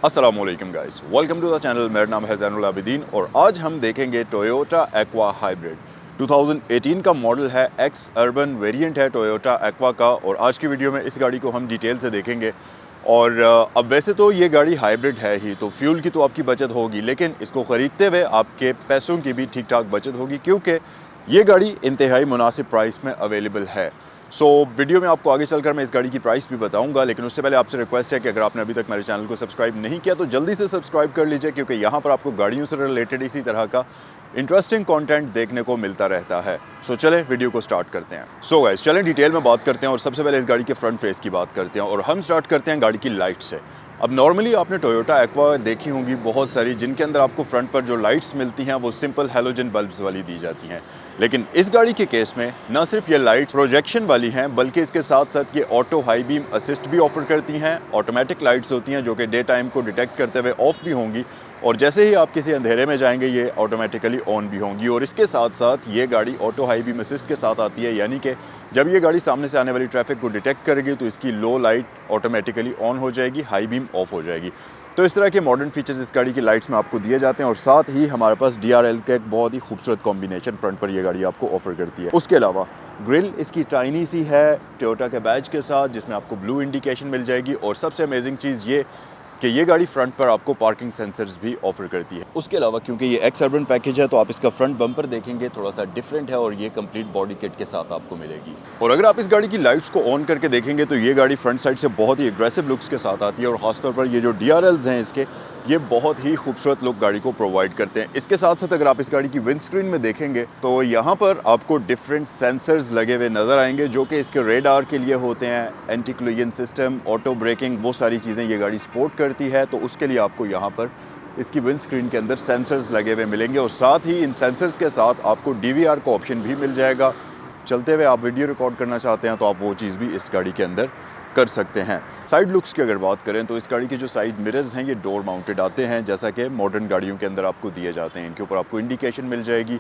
अस्सलामुअलैकुम guys, welcome to the channel. मेरा नाम है ज़ैनुल आबिदीन और आज हम देखेंगे टोयोटा एक्वा हाइब्रिड 2018 का मॉडल है। एक्स अर्बन वेरिएंट है टोयोटा एक्वा का और आज की वीडियो में इस गाड़ी को हम डिटेल से देखेंगे। और अब वैसे तो ये गाड़ी हाइब्रिड है ही, तो फ्यूल की तो आपकी बचत होगी, लेकिन इसको ख़रीदते हुए आपके पैसों की भी ठीक ठाक बचत होगी क्योंकि ये गाड़ी इंतहाई मुनासिब प्राइस में अवेलेबल है। वीडियो में आपको आगे चलकर मैं इस गाड़ी की प्राइस भी बताऊंगा, लेकिन उससे पहले आपसे रिक्वेस्ट है कि अगर आपने अभी तक मेरे चैनल को सब्सक्राइब नहीं किया तो जल्दी से सब्सक्राइब कर लीजिए, क्योंकि यहाँ पर आपको गाड़ियों से रिलेटेड इसी तरह का इंटरेस्टिंग कंटेंट देखने को मिलता रहता है। चलें वीडियो को स्टार्ट करते हैं। गाइस, चलें डिटेल में बात करते हैं और सबसे पहले इस गाड़ी के फ्रंट फेस की बात करते हैं और हम स्टार्ट करते हैं गाड़ी की लाइट से। अब नॉर्मली आपने टोयोटा एक्वा देखी होंगी बहुत सारी, जिनके अंदर आपको फ्रंट पर जो लाइट्स मिलती हैं वो सिंपल हेलोजन बल्ब्स वाली दी जाती हैं, लेकिन इस गाड़ी के केस में न सिर्फ ये लाइट्स प्रोजेक्शन वाली हैं बल्कि इसके साथ साथ ये ऑटो हाई बीम असिस्ट भी ऑफर करती हैं। ऑटोमेटिक लाइट्स होती हैं जो कि डे टाइम को डिटेक्ट करते हुए ऑफ भी होंगी और जैसे ही आप किसी अंधेरे में जाएंगे ये ऑटोमेटिकली ऑन भी होंगी। और इसके साथ साथ ये गाड़ी ऑटो हाई बीम असिस्ट के साथ आती है, यानी कि जब ये गाड़ी सामने से आने वाली ट्रैफिक को डिटेक्ट करेगी तो इसकी लो लाइट ऑटोमेटिकली ऑन हो जाएगी, हाई बीम ऑफ हो जाएगी। तो इस तरह के मॉडर्न फीचर्स इस गाड़ी की लाइट्स में आपको दिए जाते हैं और साथ ही हमारे पास DRL का एक बहुत ही खूबसूरत कॉम्बिनेशन फ्रंट पर ये गाड़ी आपको ऑफर करती है। उसके अलावा ग्रिल इसकी टाइनी सी है टोयोटा के बैज के साथ, जिसमें आपको ब्लू इंडिकेशन मिल जाएगी और सबसे अमेजिंग चीज़ ये कि ये गाड़ी फ्रंट पर आपको पार्किंग सेंसर्स भी ऑफर करती है। उसके अलावा क्योंकि ये एक्स अर्बन पैकेज है तो आप इसका फ्रंट बम्पर देखेंगे थोड़ा सा डिफरेंट है और ये कंप्लीट बॉडी किट के साथ आपको मिलेगी। और अगर आप इस गाड़ी की लाइट्स को ऑन करके देखेंगे तो ये गाड़ी फ्रंट साइड से बहुत ही एग्रेसिव लुक्स के साथ आती है और खासतौर पर ये जो DRLs हैं इसके, ये बहुत ही खूबसूरत लुक गाड़ी को प्रोवाइड करते हैं। इसके साथ साथ अगर आप इस गाड़ी की विंड स्क्रीन में देखेंगे तो यहाँ पर आपको डिफरेंट सेंसर्स लगे हुए नज़र आएंगे जो कि इसके रेडार के लिए होते हैं। Anti collision system, auto braking, वो सारी चीज़ें ये गाड़ी सपोर्ट करती है, तो उसके लिए आपको यहाँ पर इसकी विंड स्क्रीन के अंदर सेंसर्स लगे हुए मिलेंगे और साथ ही इन सेंसर्स के साथ आपको DVR का ऑप्शन भी मिल जाएगा। चलते हुए आप वीडियो रिकॉर्ड करना चाहते हैं तो आप वो चीज़ भी इस गाड़ी के अंदर कर सकते हैं। साइड लुक्स की अगर बात करें तो इस गाड़ी के जो साइड मिरर्स हैं ये डोर माउंटेड आते हैं, जैसा कि मॉडर्न गाड़ियों के अंदर आपको दिए जाते हैं। इनके ऊपर आपको इंडिकेशन मिल जाएगी,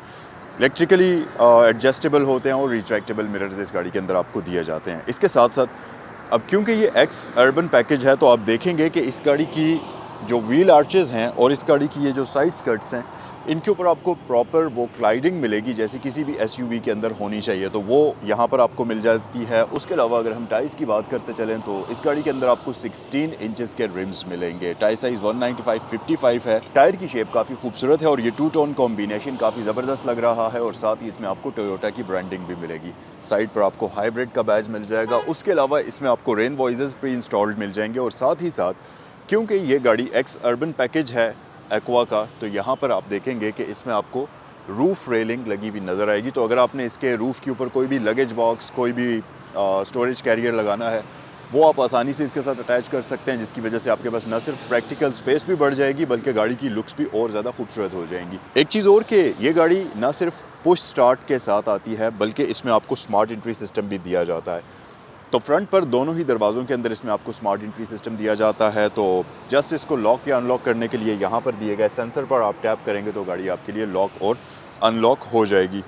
इलेक्ट्रिकली एडजस्टेबल होते हैं और रिट्रैक्टेबल मिरर्स इस गाड़ी के अंदर आपको दिए जाते हैं। इसके साथ साथ अब क्योंकि ये एक्स अर्बन पैकेज है तो आप देखेंगे कि इस गाड़ी की जो व्हील आर्चेस हैं और इस गाड़ी की ये जो साइड स्कर्ट्स हैं इनके ऊपर आपको प्रॉपर वो क्लाइडिंग मिलेगी जैसे किसी भी SUV के अंदर होनी चाहिए, तो वो यहाँ पर आपको मिल जाती है। उसके अलावा अगर हम टाइर्स की बात करते चलें तो इस गाड़ी के अंदर आपको 16 इंचेस के रिम्स मिलेंगे। टायर साइज़ 195/55 है। टायर की शेप काफ़ी खूबसूरत है और ये टू टोन कॉम्बिनेशन काफ़ी ज़बरदस्त लग रहा है और साथ ही इसमें आपको टोयोटा की ब्रांडिंग भी मिलेगी। साइड पर आपको हाइब्रिड का बैज मिल जाएगा। उसके अलावा इसमें आपको रेन वॉइसेस प्री इंस्टॉल्ड मिल जाएंगे और साथ ही साथ क्योंकि ये गाड़ी एक्स अर्बन पैकेज है एक्वा का, तो यहाँ पर आप देखेंगे कि इसमें आपको रूफ़ रेलिंग लगी हुई नज़र आएगी। तो अगर आपने इसके रूफ़ के ऊपर कोई भी लगेज बॉक्स, कोई भी स्टोरेज कैरियर लगाना है वो आप आसानी से इसके साथ अटैच कर सकते हैं, जिसकी वजह से आपके पास न सिर्फ प्रैक्टिकल स्पेस भी बढ़ जाएगी बल्कि गाड़ी की लुक्स भी और ज़्यादा खूबसूरत हो जाएंगी। एक चीज़ और कि ये गाड़ी न सिर्फ पुश स्टार्ट के साथ आती है बल्कि इसमें आपको स्मार्ट एंट्री सिस्टम भी दिया जाता है। तो फ्रंट पर दोनों ही दरवाज़ों के अंदर इसमें आपको स्मार्ट एंट्री सिस्टम दिया जाता है। तो जस्ट इसको लॉक या अनलॉक करने के लिए यहाँ पर दिए गए सेंसर पर आप टैप करेंगे तो गाड़ी आपके लिए लॉक और अनलॉक हो जाएगी।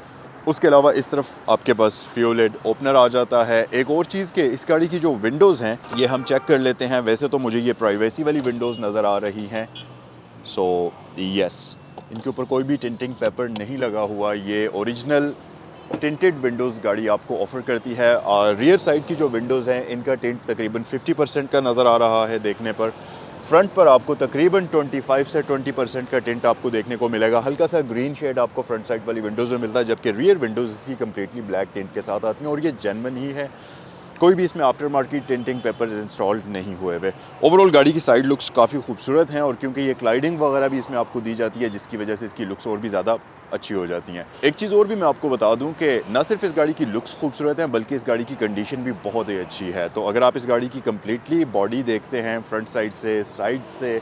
उसके अलावा इस तरफ आपके पास फ्यूल लिड ओपनर आ जाता है। एक और चीज़ कि इस गाड़ी की जो विंडोज़ हैं ये हम चेक कर लेते हैं। वैसे तो मुझे ये प्राइवेसी वाली विंडोज़ नज़र आ रही हैं, सो यस, इनके ऊपर कोई भी टिंटिंग पेपर नहीं लगा हुआ। ये ओरिजिनल टिंटेड विंडोज़ गाड़ी आपको ऑफ़र करती है। और रियर साइड की जो विंडोज़ हैं इनका टिंट तकरीबन 50% का नज़र आ रहा है देखने पर। फ्रंट पर आपको तकरीबन 25 से 20% का टिंट आपको देखने को मिलेगा। हल्का सा ग्रीन शेड आपको फ्रंट साइड वाली विंडोज़ में मिलता है, जबकि रियर विंडोज़ इसकी कम्प्लीटली ब्लैक टिंट के साथ आती हैं और ये जेन्युइन ही है, कोई भी इसमें आफ्टर मार्केट टिंटिंग पेपर्स इंस्टॉल्ड नहीं हुए हुए। ओवरऑल गाड़ी की साइड लुक्स काफ़ी खूबसूरत हैं और क्योंकि ये क्लाइडिंग वगैरह भी इसमें आपको दी जाती है जिसकी वजह से इसकी लुक्स और भी ज़्यादा अच्छी हो जाती हैं। एक चीज़ और भी मैं आपको बता दूं कि न सिर्फ इस गाड़ी की लुक्स खूबसूरत हैं बल्कि इस गाड़ी की कंडीशन भी बहुत ही अच्छी है। तो अगर आप इस गाड़ी की कम्प्लीटली बॉडी देखते हैं फ्रंट साइड से, साइड से,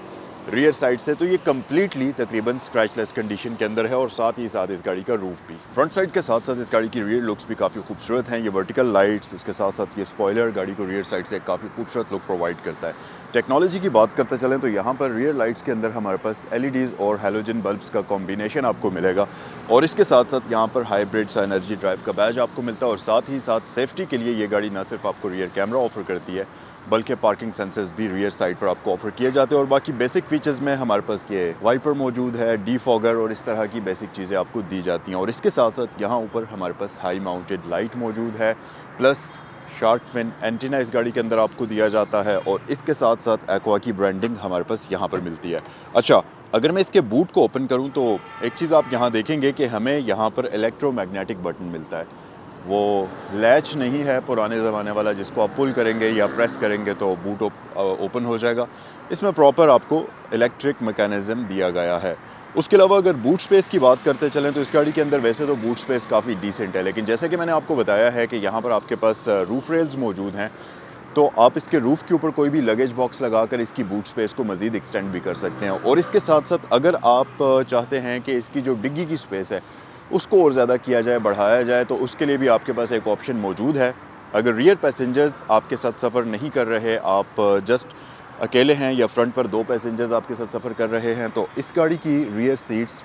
रियर साइड से, तो ये कम्प्लीटली तकरीबन स्क्रैचलेस कंडीशन के अंदर है और साथ ही साथ इस गाड़ी का रूफ भी। फ्रंट साइड के साथ साथ इस गाड़ी की रियर लुक्स भी काफ़ी खूबसूरत हैं। ये वर्टिकल लाइट्स, उसके साथ साथ ये स्पॉयलर गाड़ी को रियर साइड से काफ़ी खूबसूरत लुक प्रोवाइड करता है। टेक्नोलॉजी की बात करते चलें तो यहाँ पर रियर लाइट्स के अंदर हमारे पास LEDs और हैलोजन बल्ब्स का कॉम्बिनेशन आपको मिलेगा और इसके साथ साथ यहाँ पर हाइब्रिड सा एनर्जी ड्राइव का बैज आपको मिलता है और साथ ही साथ सेफ्टी के लिए ये गाड़ी ना सिर्फ आपको रियर कैमरा ऑफर करती है बल्कि पार्किंग सेंसर्स भी रियर साइड पर आपको ऑफर किए जाते हैं और बाकी बेसिक फीचर्स में हमारे पास ये वाइपर मौजूद है, डीफॉगर और इस तरह की बेसिक चीज़ें आपको दी जाती हैं और इसके साथ साथ यहाँ ऊपर हमारे पास हाई माउंटेड लाइट मौजूद है, प्लस शार्क फिन एंटीना इस गाड़ी के अंदर आपको दिया जाता है और इसके साथ साथ एक्वा की ब्रांडिंग हमारे पास यहाँ पर मिलती है। अच्छा, अगर मैं इसके बूट को ओपन करूँ तो एक चीज़ आप यहाँ देखेंगे कि हमें यहाँ पर इलेक्ट्रोमैग्नेटिक बटन मिलता है। वो लैच नहीं है पुराने ज़माने वाला जिसको आप पुल करेंगे या प्रेस करेंगे तो बूट ओपन हो जाएगा। इसमें प्रॉपर आपको इलेक्ट्रिक मैकेनिज़्म दिया गया है। उसके अलावा अगर बूट स्पेस की बात करते चलें तो इस गाड़ी के अंदर वैसे तो बूट स्पेस काफ़ी डिसेंट है, लेकिन जैसे कि मैंने आपको बताया है कि यहाँ पर आपके पास रूफ रेल्स मौजूद हैं, तो आप इसके रूफ़ के ऊपर कोई भी लगेज बॉक्स लगाकर इसकी बूट स्पेस को मज़ीद एक्सटेंड भी कर सकते हैं। और इसके साथ साथ अगर आप चाहते हैं कि इसकी जो डिग्गी की स्पेस है उसको और ज़्यादा किया जाए, बढ़ाया जाए, तो उसके लिए भी आपके पास एक ऑप्शन मौजूद है। अगर रियर पैसेंजर्स आपके साथ सफ़र नहीं कर रहे, आप जस्ट अकेले हैं या फ्रंट पर 2 पैसेंजर्स आपके साथ सफ़र कर रहे हैं, तो इस गाड़ी की रियर सीट्स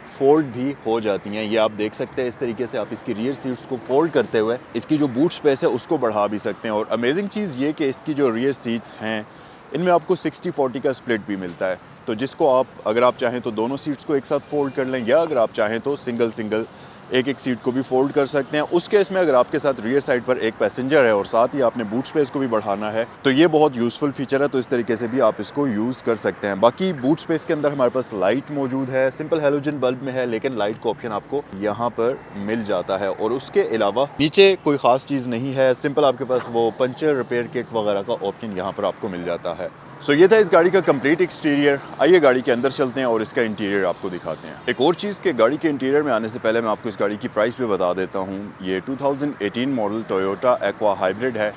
फ़ोल्ड भी हो जाती हैं। ये आप देख सकते हैं, इस तरीके से आप इसकी रियर सीट्स को फ़ोल्ड करते हुए इसकी जो बूट स्पेस है उसको बढ़ा भी सकते हैं। और अमेजिंग चीज़ ये कि इसकी जो रियर सीट्स हैं इनमें आपको 60-40 का स्प्लिट भी मिलता है, तो जिसको आप अगर आप चाहें तो दोनों सीट्स को एक साथ फ़ोल्ड कर लें या अगर आप चाहें तो सिंगल एक एक सीट को भी फ़ोल्ड कर सकते हैं। उस केस में अगर आपके साथ रियर साइड पर एक पैसेंजर है और साथ ही आपने बूट स्पेस को भी बढ़ाना है तो ये बहुत यूज़फुल फीचर है, तो इस तरीके से भी आप इसको यूज़ कर सकते हैं। बाकी बूट स्पेस के अंदर हमारे पास लाइट मौजूद है, सिंपल हैलोजन बल्ब में है, लेकिन लाइट का ऑप्शन आपको यहाँ पर मिल जाता है और उसके अलावा नीचे कोई ख़ास चीज़ नहीं है, सिंपल आपके पास वो पंचर रिपेयर किट वगैरह का ऑप्शन यहाँ पर आपको मिल जाता है। सो ये था इस गाड़ी का कंप्लीट एक्सटीरियर। आइए गाड़ी के अंदर चलते हैं और इसका इंटीरियर आपको दिखाते हैं। एक और चीज़ के गाड़ी के इंटीरियर में आने से पहले मैं आपको इस गाड़ी की प्राइस भी बता देता हूँ। ये 2018 मॉडल टोयोटा एक्वा हाइब्रिड है,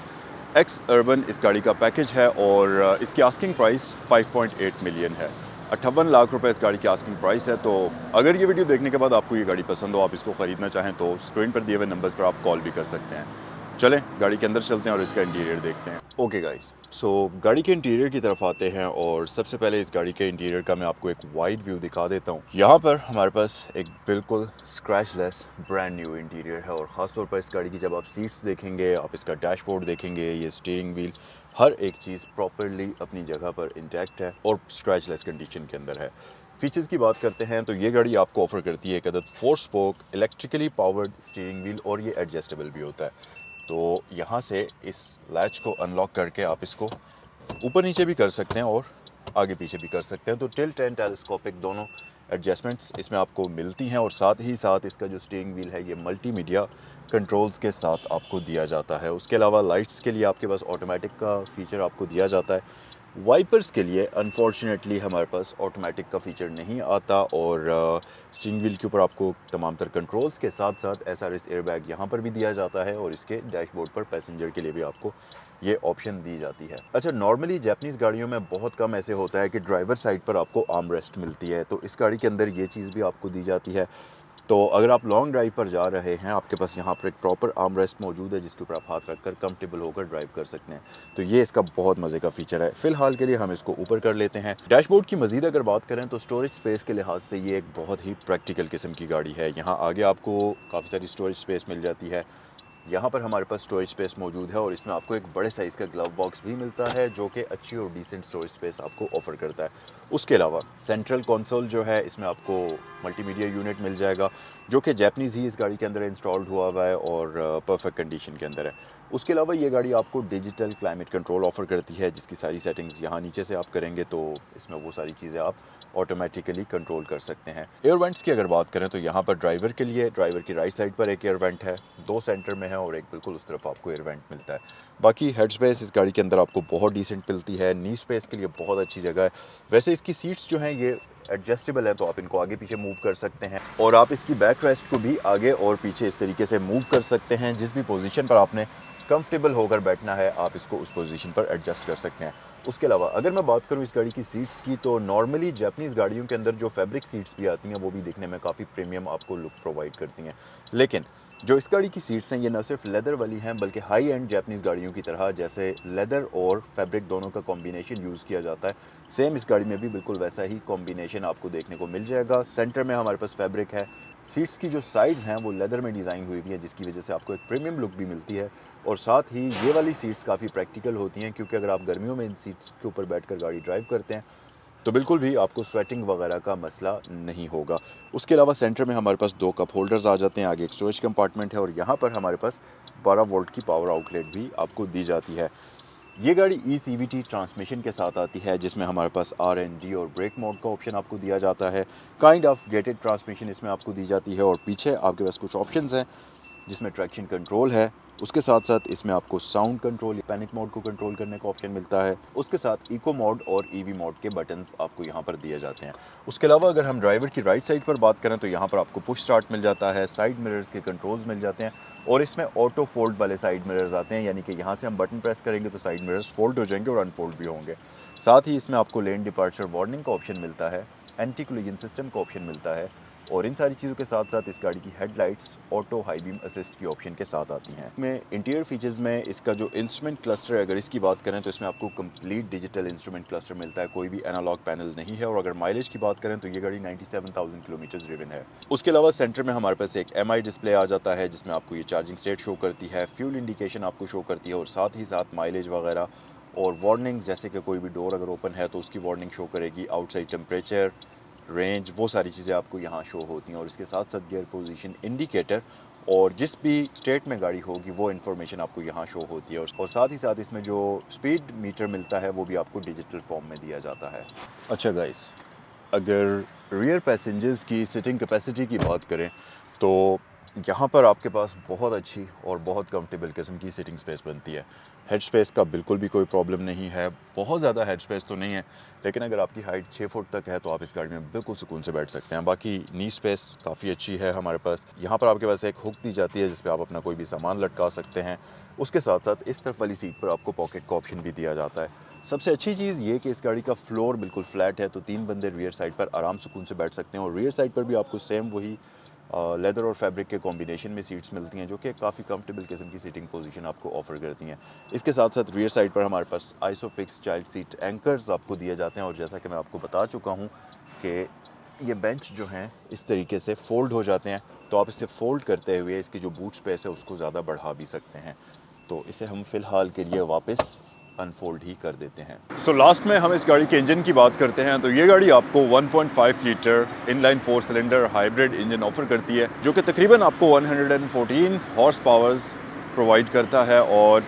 एक्स अर्बन इस गाड़ी का पैकेज है और इसकी आस्किंग प्राइस 5.8 मिलियन है। 58 लाख रुपए इस गाड़ी की आस्किंग प्राइस है। तो अगर ये वीडियो देखने के बाद आपको ये गाड़ी पसंद हो, आप इसको ख़रीदना चाहें तो स्क्रीन पर दिए हुए नंबर्स पर आप कॉल भी कर सकते हैं। चलें गाड़ी के अंदर चलते हैं और इसका इंटीरियर देखते हैं। ओके गाइस, सो गाड़ी के इंटीरियर की तरफ आते हैं और सबसे पहले इस गाड़ी के इंटीरियर का मैं आपको एक वाइड व्यू दिखा देता हूँ। यहाँ पर हमारे पास एक बिल्कुल स्क्रैचलेस ब्रांड न्यू इंटीरियर है और ख़ास तौर पर इस गाड़ी की जब आप सीट्स देखेंगे, आप इसका डैशबोर्ड देखेंगे, ये स्टीयरिंग व्हील, हर एक चीज़ प्रॉपरली अपनी जगह पर इंटैक्ट है और स्क्रैचलेस कंडीशन के अंदर है। फीचर्स की बात करते हैं तो ये गाड़ी आपको ऑफर करती है एक अदद 4 spoke electrically powered steering wheel और ये एडजस्टेबल भी होता है। तो यहाँ से इस लैच को अनलॉक करके आप इसको ऊपर नीचे भी कर सकते हैं और आगे पीछे भी कर सकते हैं। तो टिल्ट एंड टेलीस्कोपिक दोनों एडजस्टमेंट्स इसमें आपको मिलती हैं और साथ ही साथ इसका जो स्टीयरिंग व्हील है ये मल्टीमीडिया कंट्रोल्स के साथ आपको दिया जाता है। उसके अलावा लाइट्स के लिए आपके पास ऑटोमेटिक का फीचर आपको दिया जाता है। वाइपर्स के लिए अनफॉर्चुनेटली हमारे पास ऑटोमेटिक का फीचर नहीं आता और स्टीयरिंग व्हील के ऊपर आपको तमाम तर कंट्रोल्स के साथ साथ SRS एयरबैग यहाँ पर भी दिया जाता है और इसके डैशबोर्ड पर पैसेंजर के लिए भी आपको ये ऑप्शन दी जाती है। अच्छा, नॉर्मली जापानीज़ गाड़ियों में बहुत कम ऐसे होता है कि ड्राइवर साइड पर आपको आर्म रेस्ट मिलती है, तो इस गाड़ी के अंदर ये चीज़ भी आपको दी जाती है। तो अगर आप लॉन्ग ड्राइव पर जा रहे हैं, आपके पास यहाँ पर एक प्रॉपर आर्म रेस्ट मौजूद है जिसके ऊपर आप हाथ रखकर कंफर्टेबल होकर ड्राइव कर सकते हैं। तो ये इसका बहुत मज़े का फीचर है। फ़िलहाल के लिए हम इसको ऊपर कर लेते हैं। डैशबोर्ड की मज़ीद अगर बात करें तो स्टोरेज स्पेस के लिहाज से ये एक बहुत ही प्रैक्टिकल किस्म की गाड़ी है। यहाँ आगे आपको काफ़ी सारी स्टोरेज स्पेस मिल जाती है। यहाँ पर हमारे पास स्टोरेज स्पेस मौजूद है और इसमें आपको एक बड़े साइज़ का ग्लव बॉक्स भी मिलता है जो कि अच्छी और डिसेंट स्टोरेज स्पेस आपको ऑफर करता है। उसके अलावा सेंट्रल कंसोल जो है इसमें आपको मल्टीमीडिया यूनिट मिल जाएगा जो कि जापानीज़ ही इस गाड़ी के अंदर इंस्टॉल्ड हुआ है और परफेक्ट कंडीशन के अंदर है। उसके अलावा ये गाड़ी आपको डिजिटल क्लाइमेट कंट्रोल ऑफर करती है जिसकी सारी सेटिंग्स यहाँ नीचे से आप करेंगे तो इसमें वो सारी चीज़ें आप ऑटोमेटिकली कंट्रोल कर सकते हैं। एयर वेंट्स की अगर बात करें तो यहाँ पर ड्राइवर के लिए ड्राइवर की राइट साइड पर एक एयर वेंट है, 2 सेंटर में है और एक बिल्कुल उस तरफ आपको एयर वेंट मिलता है। बाकी हेड स्पेस इस गाड़ी के अंदर आपको बहुत डिसेंट मिलती है, नी स्पेस के लिए बहुत अच्छी जगह है। वैसे इसकी सीट्स जो हैं ये एडजस्टेबल है तो आप इनको आगे पीछे मूव कर सकते हैं और आप इसकी बैक रेस्ट को भी आगे और पीछे इस तरीके से मूव कर सकते हैं। जिस भी पोजीशन पर आपने कंफर्टेबल होकर बैठना है आप इसको उस पोजीशन पर एडजस्ट कर सकते हैं। उसके अलावा अगर मैं बात करूं इस गाड़ी की सीट्स की, तो नॉर्मली जापानीज़ गाड़ियों के अंदर जो फैब्रिक सीट्स भी आती हैं वो भी दिखने में काफ़ी प्रीमियम आपको लुक प्रोवाइड करती हैं। लेकिन जो इस गाड़ी की सीट्स हैं ये न सिर्फ लेदर वाली हैं बल्कि हाई एंड जापानीज़ गाड़ियों की तरह जैसे लेदर और फैब्रिक दोनों का कॉम्बिनेशन यूज़ किया जाता है, सेम इस गाड़ी में भी बिल्कुल वैसा ही कॉम्बिनेशन आपको देखने को मिल जाएगा। सेंटर में हमारे पास फैब्रिक है, सीट्स की जो साइड्स हैं वो लेदर में डिज़ाइन हुई हुई है जिसकी वजह से आपको एक प्रीमियम लुक भी मिलती है। और साथ ही ये वाली सीट्स काफ़ी प्रैक्टिकल होती हैं क्योंकि अगर आप गर्मियों में इन सीट्स के ऊपर बैठकर गाड़ी ड्राइव करते हैं तो बिल्कुल भी आपको स्वेटिंग वगैरह का मसला नहीं होगा। उसके अलावा सेंटर में हमारे पास 2 कप होल्डर्स आ जाते हैं, आगे एक स्टोरेज कंपार्टमेंट है और यहाँ पर हमारे पास 12 वोल्ट की पावर आउटलेट भी आपको दी जाती है। ये गाड़ी ECVT ट्रांसमिशन के साथ आती है जिसमें हमारे पास RND और ब्रेक मोड का ऑप्शन आपको दिया जाता है। काइंड ऑफ गेटेड ट्रांसमिशन इसमें आपको दी जाती है और पीछे आपके पास कुछ ऑप्शंस हैं जिसमें ट्रैक्शन कंट्रोल है। उसके साथ साथ इसमें आपको साउंड कंट्रोल, पैनिक मोड को कंट्रोल करने का ऑप्शन मिलता है। उसके साथ इको मोड और EV मोड के बटन्स आपको यहाँ पर दिए जाते हैं। उसके अलावा अगर हम ड्राइवर की राइट साइड पर बात करें तो यहाँ पर आपको पुश स्टार्ट मिल जाता है, साइड मिरर्स के कंट्रोल्स मिल जाते हैं और इसमें ऑटो फोल्ड वाले साइड मिरर्स आते हैं, यानी कि यहाँ से हम बटन प्रेस करेंगे तो साइड मिरर्स फोल्ड हो जाएंगे और अनफोल्ड भी होंगे। साथ ही इसमें आपको लेन डिपार्चर वार्निंग का ऑप्शन मिलता है, एंटी कोलिजन सिस्टम का ऑप्शन मिलता है और इन सारी चीज़ों के साथ साथ इस गाड़ी की headlights auto high beam assist की ऑप्शन के साथ आती हैं। में इंटीरियर फीचर्स में इसका जो इंस्ट्रूमेंट क्लस्टर है अगर इसकी बात करें तो इसमें आपको कंप्लीट डिजिटल इंस्ट्रूमेंट क्लस्टर मिलता है, कोई भी एनालॉग पैनल नहीं है। और अगर माइलेज की बात करें तो ये गाड़ी 97,000 किलोमीटर ड्रिवन है। उसके अलावा सेंटर में हमारे पास एक MI डिस्प्ले आ जाता है जिसमें आपको ये चार्जिंग स्टेट शो करती है, फ्यूल इंडिकेशन आपको शो करती है और साथ ही साथ माइलेज वगैरह और वार्निंग, जैसे कि कोई भी डोर अगर ओपन है तो उसकी वार्निंग शो करेगी, आउटसाइड टेम्परेचर, रेंज, वो सारी चीज़ें आपको यहाँ शो होती हैं। और इसके साथ साथ गियर पोजीशन इंडिकेटर और जिस भी स्टेट में गाड़ी होगी वो इन्फॉर्मेशन आपको यहाँ शो होती है। और साथ ही साथ इसमें जो स्पीड मीटर मिलता है वो भी आपको डिजिटल फॉर्म में दिया जाता है। अच्छा गाइस, अगर रियर पैसेंजर्स की सिटिंग कैपेसिटी की बात करें तो यहाँ पर आपके पास बहुत अच्छी और बहुत कंफर्टेबल किस्म की सिटिंग स्पेस बनती है। हेड स्पेस का बिल्कुल भी कोई प्रॉब्लम नहीं है, बहुत ज़्यादा हेड स्पेस तो नहीं है लेकिन अगर आपकी हाइट 6 फुट तक है तो आप इस गाड़ी में बिल्कुल सुकून से बैठ सकते हैं। बाकी नी स्पेस काफ़ी अच्छी है हमारे पास। यहाँ पर आपके पास एक हुक दी जाती है जिस पे आप अपना कोई भी सामान लटका सकते हैं। उसके साथ साथ इस तरफ वाली सीट पर आपको पॉकेट का ऑप्शन भी दिया जाता है। सबसे अच्छी चीज़ ये कि इस गाड़ी का फ्लोर बिल्कुल फ्लैट है तो 3 बंदे रियर साइड पर आराम सुकून से बैठ सकते हैं और रियर साइड पर भी आपको सेम वही लेदर और फैब्रिक के कॉम्बिनेशन में सीट्स मिलती हैं जो कि काफ़ी कंफर्टेबल किस्म की सीटिंग पोजीशन आपको ऑफर करती हैं। इसके साथ साथ रियर साइड पर हमारे पास आइसोफिक्स चाइल्ड सीट एंकर्स आपको दिए जाते हैं और जैसा कि मैं आपको बता चुका हूँ कि ये बेंच जो हैं इस तरीके से फ़ोल्ड हो जाते हैं, तो आप इसे फ़ोल्ड करते हुए इसकी जो बूट स्पेस है उसको ज़्यादा बढ़ा भी सकते हैं। तो इसे हम फ़िलहाल के लिए वापस अनफोल्ड ही कर देते हैं। सो लास्ट में हम इस गाड़ी के इंजन की बात करते हैं तो ये गाड़ी आपको 1.5 litre inline 4 cylinder hybrid engine offer करती है जो कि तकरीबन आपको 114 हॉर्स पावर्स प्रोवाइड करता है और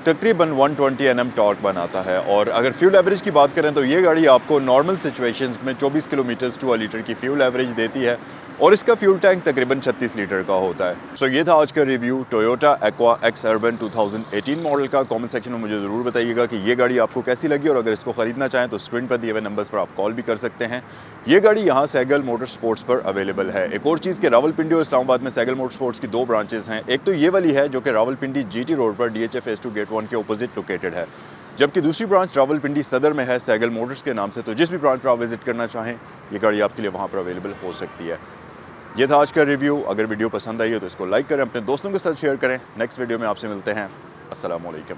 तकरीबन 120 Nm टॉर्क बनाता है। और अगर फ्यूल एवरेज की बात करें तो ये गाड़ी आपको नॉर्मल सिचुएशंस में 24 किलोमीटर टू लीटर की फ्यूल एवरेज देती है और इसका फ्यूल टैंक तकरीबन 36 लीटर का होता है। सो ये था आज का review Toyota aqua x urban 2018 model का। कमेंट सेक्शन में मुझे ज़रूर बताइएगा कि ये गाड़ी आपको कैसी लगी और अगर इसको ख़रीदना चाहें तो स्क्रीन पर दिए हुए नंबर्स पर आप कॉल भी कर सकते हैं। ये गाड़ी यहाँ सैगल मोटर स्पोर्ट्स पर अवेलेबल है। एक और चीज़ कि रावलपिंडी और इस्लामाबाद में सैगल मोटर स्पोर्ट्स की 2 ब्रांचेस हैं। एक तो ये वाली है जो कि रावलपिंडी GT रोड पर DHA फेज़ 2 गेट 1 के अपोजिट लोकेटेड है, जबकि दूसरी ब्रांच रावलपिंडी सदर में है सैगल मोटर्स के नाम से। तो जिस भी ब्रांच पर आप विजिट करना चाहें ये गाड़ी आपके लिए वहाँ पर अवेलेबल हो सकती है। ये था आज का रिव्यू। अगर वीडियो पसंद आई है तो इसको लाइक करें, अपने दोस्तों के साथ शेयर करें। नेक्स्ट वीडियो में आपसे मिलते हैं। अस्सलाम वालेकुम।